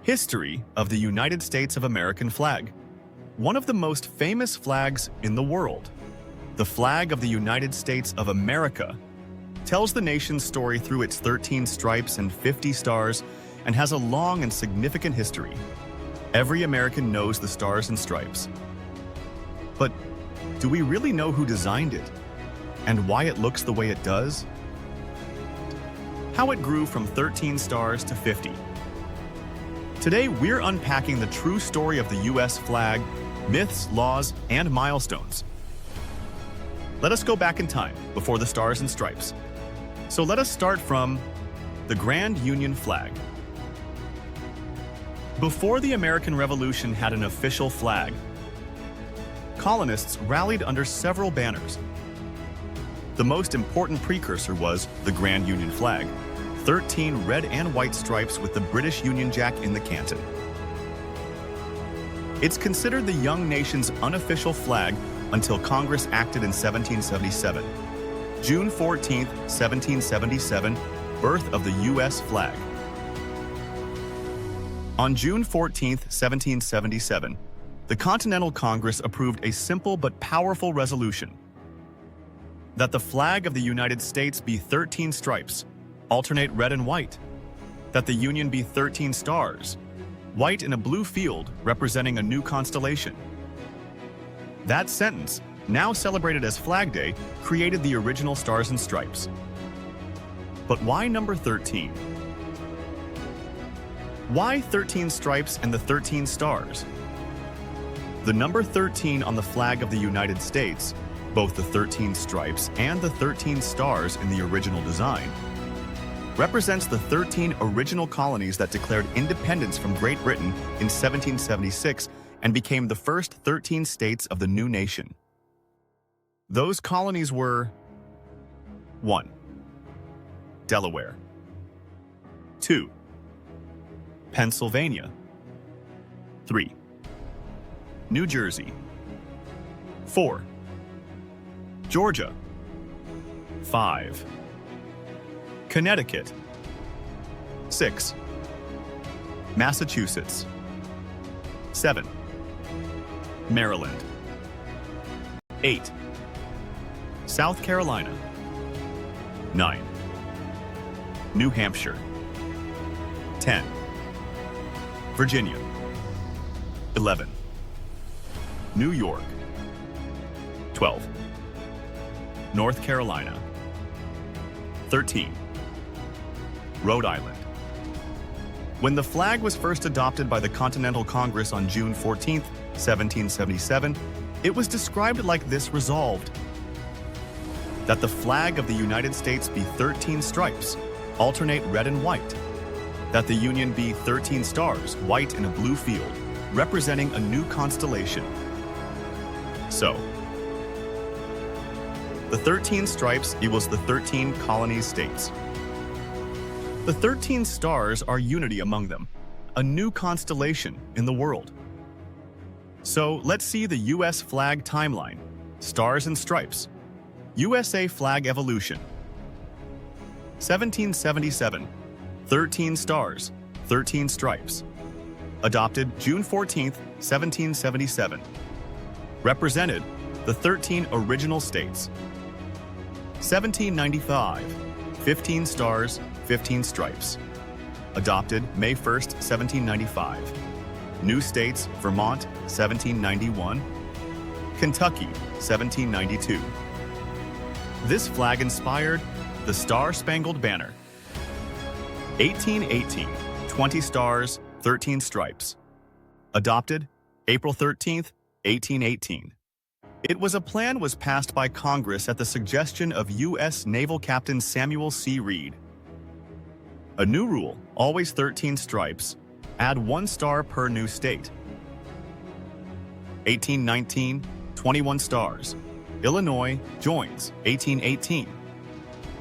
History of the United States of American flag. One of the most famous flags in the world, the flag of the United States of America, tells the nation's story through its 13 stripes and 50 stars and has a long and significant history. Every American knows the stars and stripes. But do we really know who designed it and why it looks the way it does? How it grew from 13 stars to 50. Today, we're unpacking the true story of the U.S. flag, myths, laws, and milestones. Let us go back in time, before the stars and stripes. So let us start from the Grand Union flag. Before the American Revolution had an official flag, colonists rallied under several banners. The most important precursor was the Grand Union flag, 13 red and white stripes with the British Union Jack in the canton. It's considered the young nation's unofficial flag until Congress acted in 1777. June 14, 1777, birth of the U.S. flag. On June 14, 1777, the Continental Congress approved a simple but powerful resolution that the flag of the United States be 13 stripes, alternate red and white, that the Union be 13 stars, white in a blue field representing a new constellation. That sentence, now celebrated as Flag Day, created the original Stars and Stripes. But why number 13? Why 13 stripes and the 13 stars? The number 13 on the flag of the United States, both the 13 stripes and the 13 stars in the original design, represents the 13 original colonies that declared independence from Great Britain in 1776 and became the first 13 states of the new nation. Those colonies were 1. Delaware. 2. Pennsylvania. 3. New Jersey. 4. Georgia. 5. Connecticut. 6. Massachusetts. 7. Maryland. 8. South Carolina. 9. New Hampshire. 10. Virginia. 11. New York. 12. North Carolina. 13. Rhode Island. When the flag was first adopted by the Continental Congress on June 14, 1777, it was described like this: resolved that the flag of the United States be 13 stripes, alternate red and white, that the Union be 13 stars, white in a blue field, representing a new constellation. So, the 13 stripes equals the 13 colony states. The 13 stars are unity among them, a new constellation in the world. So let's see the U.S. flag timeline, stars and stripes. USA flag evolution. 1777, 13 stars, 13 stripes. Adopted June 14, 1777. Represented the 13 original states. 1795, 15 stars, 15 stripes. Adopted May 1, 1795. New states: Vermont, 1791. Kentucky, 1792. This flag inspired the Star-Spangled Banner. 1818, 20 stars, 13 stripes. Adopted April 13, 1818. It was passed by Congress at the suggestion of U.S. Naval Captain Samuel C. Reed. A new rule, always 13 stripes, add 1 star per new state. 1819, 21 stars. Illinois joins, 1818.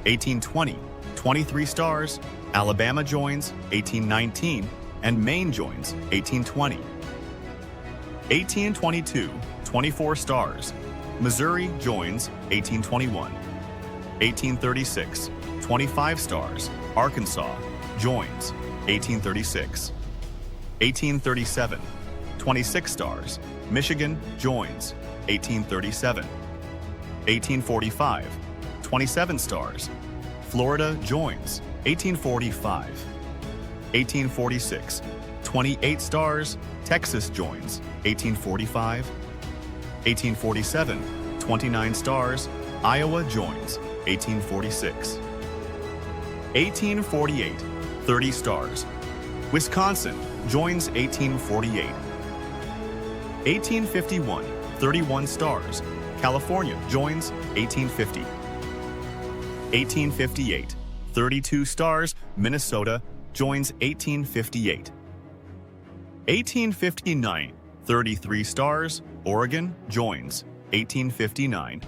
1820, 23 stars. Alabama joins, 1819, and Maine joins, 1820. 1822, 24 stars. Missouri joins, 1821. 1836, 25 stars. Arkansas joins, 1836. 1837, 26 stars. Michigan joins. 1837. 1845, 27 stars. Florida joins. 1845. 1846, 28 stars. Texas joins. 1845. 1847, 29 stars. Iowa joins. 1846. 1848, 30 stars. Wisconsin joins. 1848. 1851, 31 stars. California joins. 1850. 1858, 32 stars. Minnesota joins. 1858. 1859, 33 stars. Oregon joins. 1859.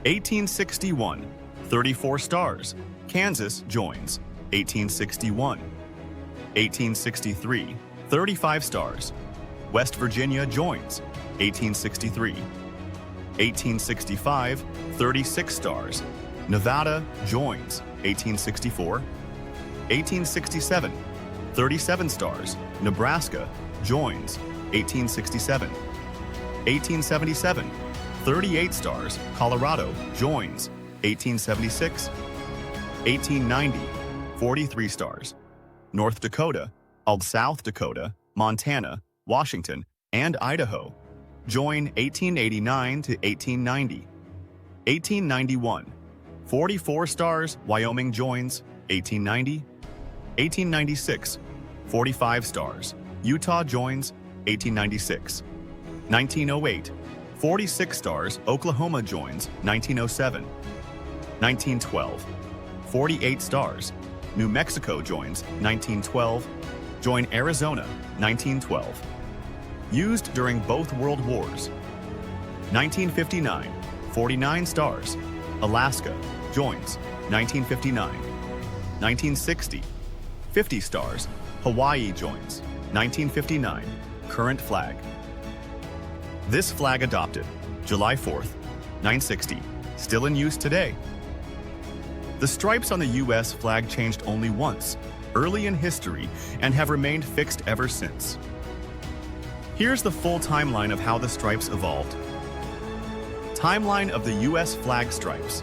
1861, 34 stars. Kansas joins. 1861. 1863, 35 stars. West Virginia joins. 1863. 1865, 36 stars. Nevada joins. 1864. 1867, 37 stars. Nebraska joins. 1867. 1877, 38 stars. Colorado joins. 1876. 1890, 43 stars. North Dakota, South Dakota, Montana, Washington, and Idaho join. 1889 to 1890. 1891, 44 stars. Wyoming joins. 1890. 1896, 45 stars. Utah joins. 1896. 1908, 46 stars. Oklahoma joins. 1907. 1912, 48 stars. New Mexico joins. 1912. Join Arizona. 1912. Used during both World Wars. 1959, 49 stars. Alaska joins. 1959. 1960, 50 stars. Hawaii joins. 1959. Current flag. This flag adopted July 4th, 1960, still in use today. The stripes on the U.S. flag changed only once, early in history, and have remained fixed ever since. Here's the full timeline of how the stripes evolved. Timeline of the U.S. flag stripes.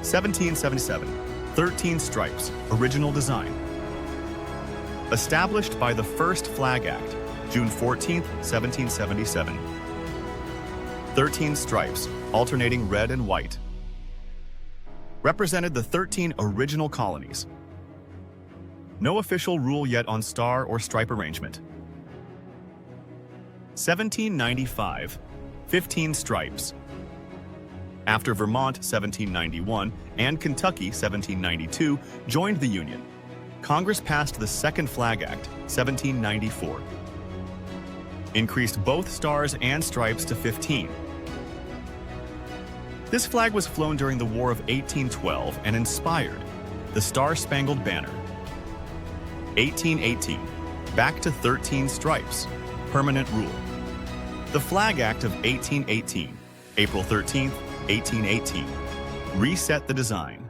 1777, 13 stripes, original design. Established by the First Flag Act, June 14, 1777. 13 stripes, alternating red and white. Represented the 13 original colonies. No official rule yet on star or stripe arrangement. 1795, 15 stripes. After Vermont 1791 and Kentucky 1792 joined the Union, Congress passed the Second Flag Act 1794. Increased both stars and stripes to 15. This flag was flown during the War of 1812 and inspired the Star-Spangled Banner. 1818, back to 13 stripes, permanent rule. The Flag Act of 1818, April 13, 1818, reset the design.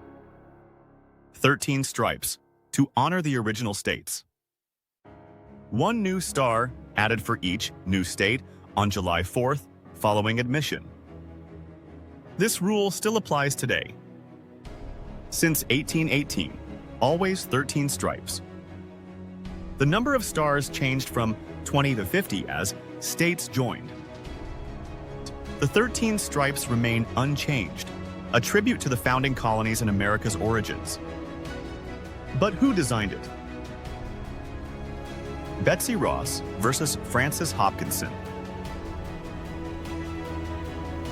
13 stripes, to honor the original states. One new star added for each new state on July 4th following admission. This rule still applies today. Since 1818, always 13 stripes. The number of stars changed from 20 to 50 as states joined. The 13 stripes remain unchanged, a tribute to the founding colonies and America's origins. But who designed it? Betsy Ross versus Francis Hopkinson.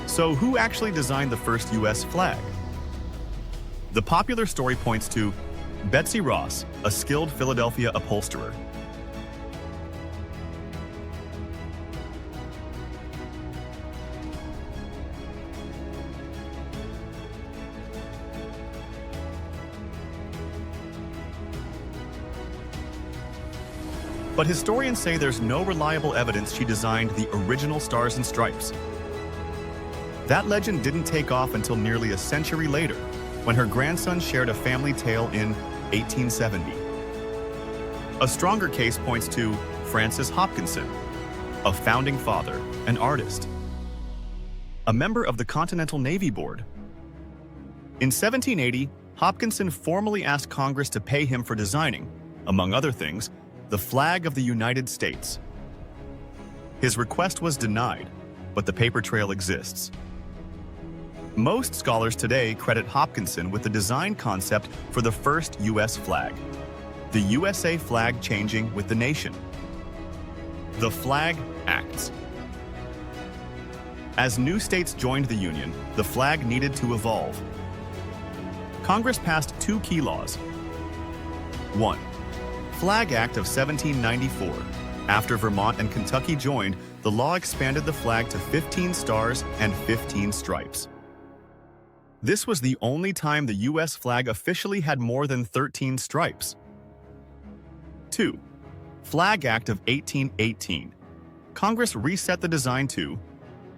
So who actually designed the first U.S. flag? The popular story points to Betsy Ross, a skilled Philadelphia upholsterer. But historians say there's no reliable evidence she designed the original Stars and Stripes. That legend didn't take off until nearly a century later, when her grandson shared a family tale in 1870. A stronger case points to Francis Hopkinson, a founding father, an artist, a member of the Continental Navy Board. In 1780, Hopkinson formally asked Congress to pay him for designing, among other things, the flag of the United States. His request was denied, but the paper trail exists. Most scholars today credit Hopkinson with the design concept for the first U.S. flag, the USA flag changing with the nation. The Flag Acts. As new states joined the Union, the flag needed to evolve. Congress passed two key laws. 1. Flag Act of 1794. After Vermont and Kentucky joined, the law expanded the flag to 15 stars and 15 stripes. This was the only time the U.S. flag officially had more than 13 stripes. 2. Flag Act of 1818. Congress reset the design to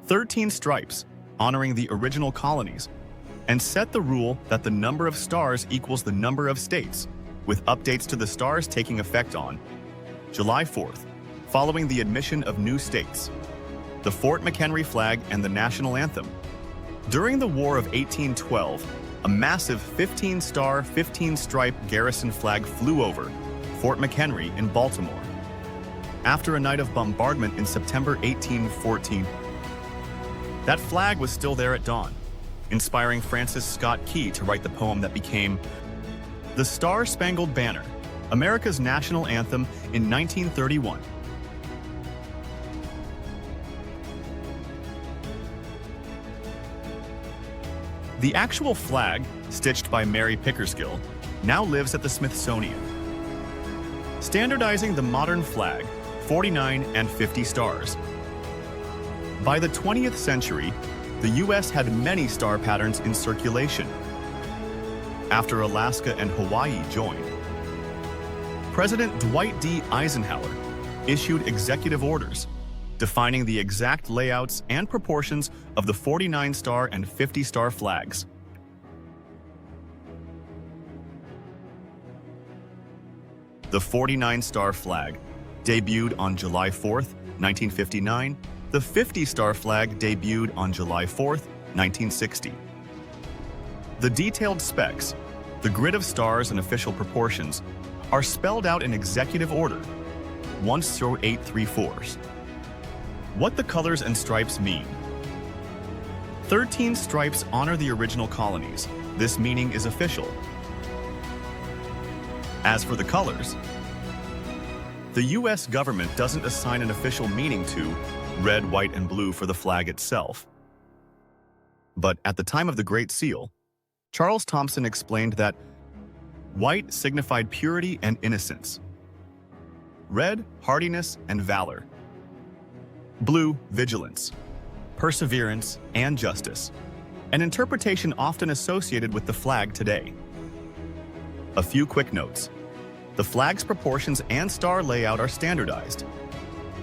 13 stripes, honoring the original colonies, and set the rule that the number of stars equals the number of states, with updates to the stars taking effect on July 4th, following the admission of new states, the Fort McHenry flag and the national anthem. During the War of 1812, a massive 15-star, 15-stripe garrison flag flew over Fort McHenry in Baltimore. After a night of bombardment in September 1814, that flag was still there at dawn, inspiring Francis Scott Key to write the poem that became the Star-Spangled Banner, America's national anthem in 1931. The actual flag, stitched by Mary Pickersgill, now lives at the Smithsonian. Standardizing the modern flag, 49 and 50 stars. By the 20th century, the U.S. had many star patterns in circulation. After Alaska and Hawaii joined, President Dwight D. Eisenhower issued executive orders defining the exact layouts and proportions of the 49-star and 50-star flags. The 49-star flag debuted on July 4th, 1959. The 50-star flag debuted on July 4th, 1960. The detailed specs, the grid of stars and official proportions, are spelled out in executive order, 10834. What the colors and stripes mean. 13 stripes honor the original colonies. This meaning is official. As for the colors, the U.S. government doesn't assign an official meaning to red, white, and blue for the flag itself. But at the time of the Great Seal, Charles Thomson explained that white signified purity and innocence, red, hardiness and valor, blue, vigilance, perseverance, and justice, an interpretation often associated with the flag today. A few quick notes. The flag's proportions and star layout are standardized.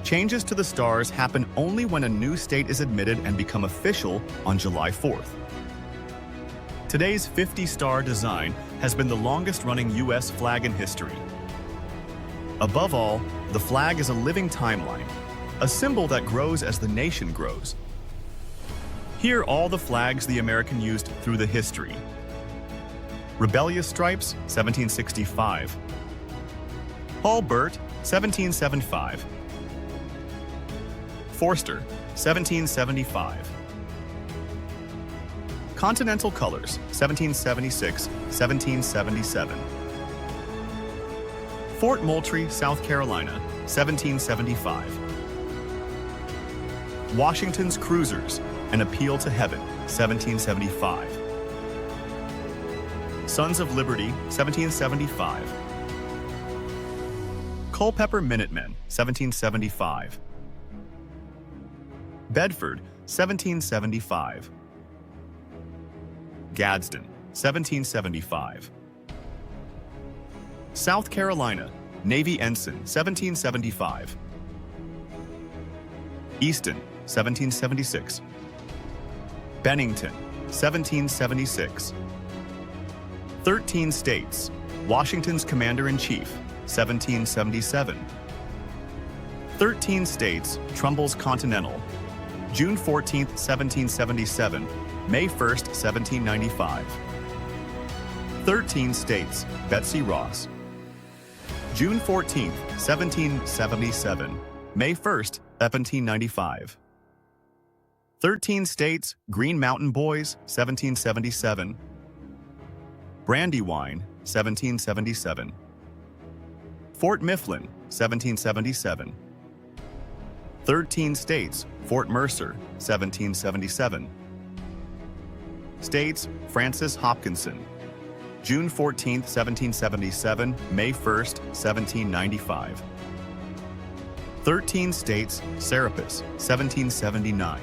Changes to the stars happen only when a new state is admitted and become official on July 4th. Today's 50-star design has been the longest-running U.S. flag in history. Above all, the flag is a living timeline, a symbol that grows as the nation grows. Here are all the flags the American used through the history. Rebellious Stripes, 1765. Paul Burt, 1775. Forster, 1775. Continental Colors, 1776, 1777. Fort Moultrie, South Carolina, 1775. Washington's Cruisers, An Appeal to Heaven, 1775. Sons of Liberty, 1775. Culpeper Minutemen, 1775. Bedford, 1775. Gadsden, 1775. South Carolina, Navy Ensign, 1775. Easton, 1776. Bennington, 1776. 13 states, Washington's Commander-in-Chief, 1777. 13 states, Trumbull's Continental, June 14, 1777, May 1, 1795. 13 states, Betsy Ross, June 14, 1777, May 1, 1795. 13 states, Green Mountain Boys, 1777. Brandywine, 1777. Fort Mifflin, 1777. 13 states, Fort Mercer, 1777. States, Francis Hopkinson, June 14, 1777, May 1, 1795. 13 states, Serapis, 1779.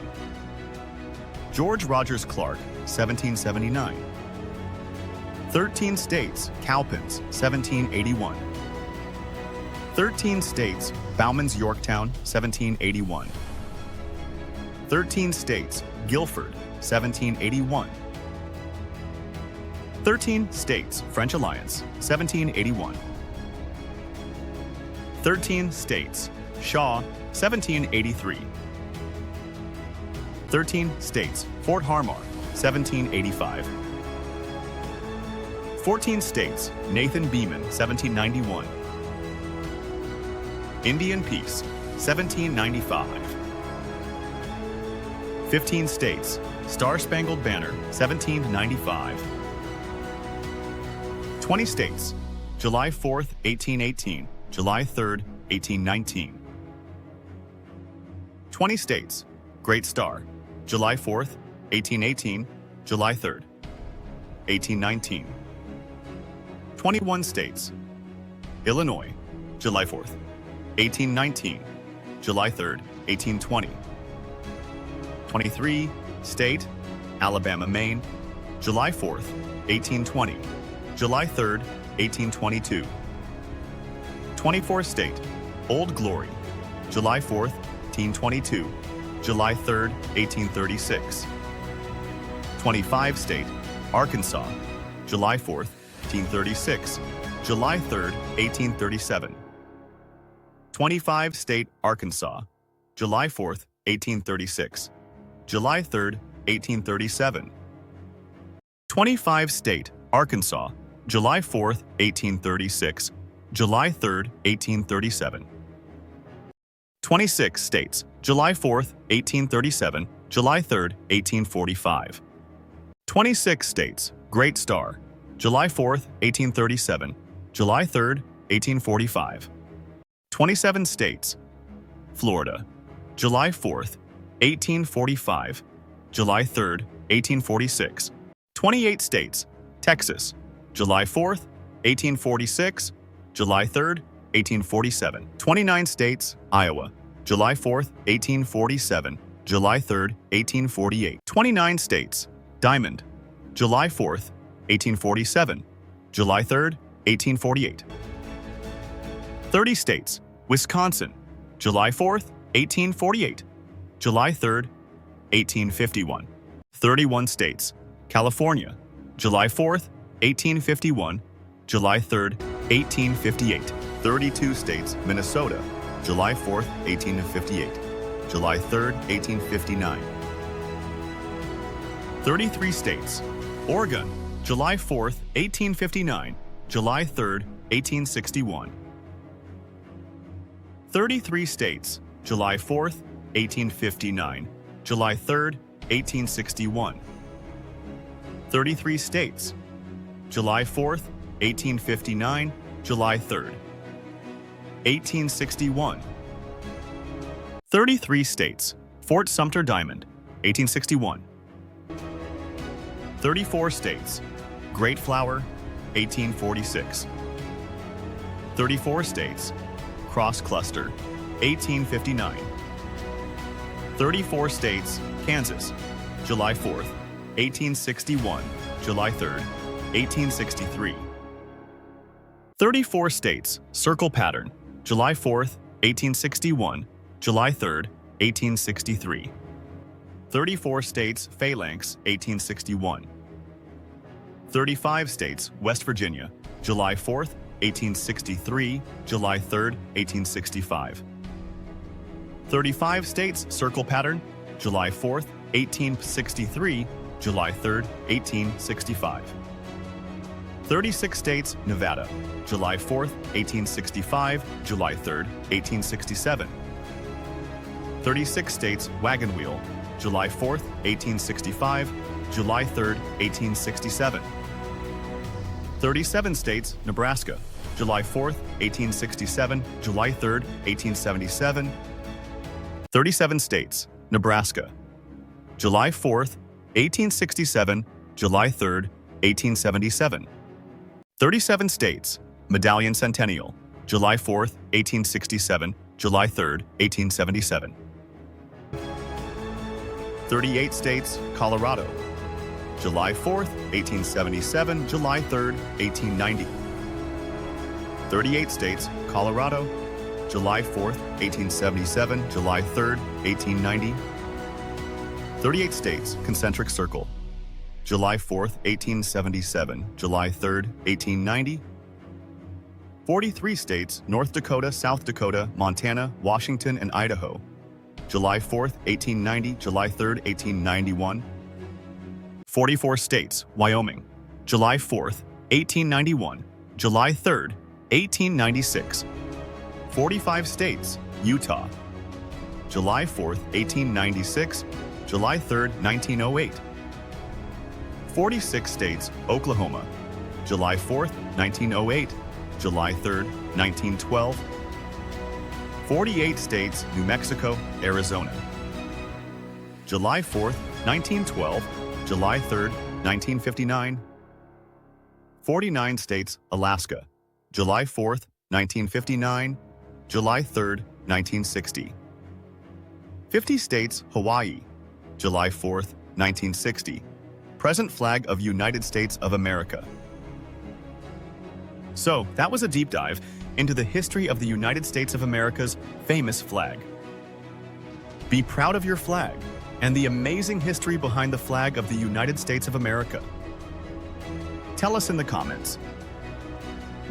George Rogers Clark, 1779. 13 states, Cowpens, 1781. 13 states, Bowman's Yorktown, 1781. 13 states, Guilford, 1781. 13 states, French Alliance, 1781. 13 states, Shaw, 1783. 13 states, Fort Harmar, 1785. 14 states, Nathan Beeman, 1791. Indian Peace, 1795. 15 states, Star-Spangled Banner, 1795. 20 states, July 4th, 1818, July 3rd, 1819. 20 states, Great Star, July 4th, 1818, July 3rd, 1819. 21 states, Illinois, July 4th, 1819, July 3rd, 1820. 23 state, Alabama, Maine, July 4th, 1820, July 3rd, 1822. 24 state, Old Glory, July 4th, 1822, July 3rd, 1836. 25 state, Arkansas, July 4th, 1836, July 3rd, 1837. 25 state, Arkansas, July 4th, 1836, July 3rd, 1837. 25 state, Arkansas, July 4th, 1836, July 3rd, 1837. 26 states, July 4th, 1837, July 3rd, 1845. 26 states, Great Star, July 4th, 1837, July 3rd, 1845. 27 states, Florida, July 4th, 1845, July 3rd, 1846. 28 states, Texas, July 4th, 1846, July 3rd, 1847. 29 states, Iowa, July 4th, 1847, July 3rd, 1848. 29 states, Diamond, July 4th, 1847, July 3rd, 1848. 30 states, Wisconsin, July 4th, 1848, July 3rd, 1851. 31 states, California, July 4th, 1851, July 3rd, 1858. 32 states, Minnesota, July 4th, 1858, July 3rd, 1859. 33 states, Oregon, July 4th, 1859, July 3rd, 1861. 33 states, July 4th, 1859, July 3rd, 1861. 33 states, July 4th, 1859, July 3rd, 1861. 33 states, Fort Sumter Diamond, 1861. 34 states, Great Flower, 1846. 34 states, Cross Cluster, 1859. 34 states, Kansas, July 4th, 1861, July 3rd, 1863. 34 states, Circle Pattern, July 4th, 1861, July 3rd, 1863. 34 states, Phalanx, 1861. 35 states, West Virginia, July 4th, 1863, July 3, 1865. 35 states circle pattern, July 4, 1863, July 3, 1865. 36 states Nevada, July 4, 1865, July 3, 1867. 36 states Wagon Wheel, July 4, 1865, July 3, 1867. 37 states Nebraska, July 4, 1867, July 3, 1877. 37 states Nebraska, July 4, 1867, July 3, 1877. 37 states Medallion Centennial, July 4, 1867, July 3, 1877. 38 states Colorado, July 4, 1877, July 3, 1890. 38 states Colorado, July 4, 1877, July 3, 1890. 38 states concentric circle, July 4, 1877, July 3, 1890. 43 states North Dakota, South Dakota, Montana, Washington, and Idaho, July 4, 1890, July 3, 1891. 44 states Wyoming, July 4, 1891, July 3, 1896. 45 states Utah, July 4, 1896, July 3, 1908. 46 states Oklahoma, July 4, 1908, July 3, 1912. 48 states New Mexico, Arizona, July 4, 1912, July 3, 1959. 49 states Alaska, July 4, 1959, July 3, 1960. 50 states Hawaii, July 4, 1960. Present flag of United States of America. So, that was a deep dive into the history of the United States of America's famous flag. Be proud of your flag and the amazing history behind the flag of the United States of America. Tell us in the comments,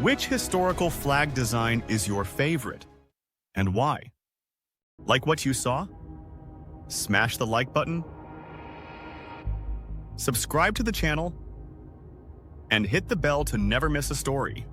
which historical flag design is your favorite and why? Like what you saw? Smash the like button, subscribe to the channel, and hit the bell to never miss a story.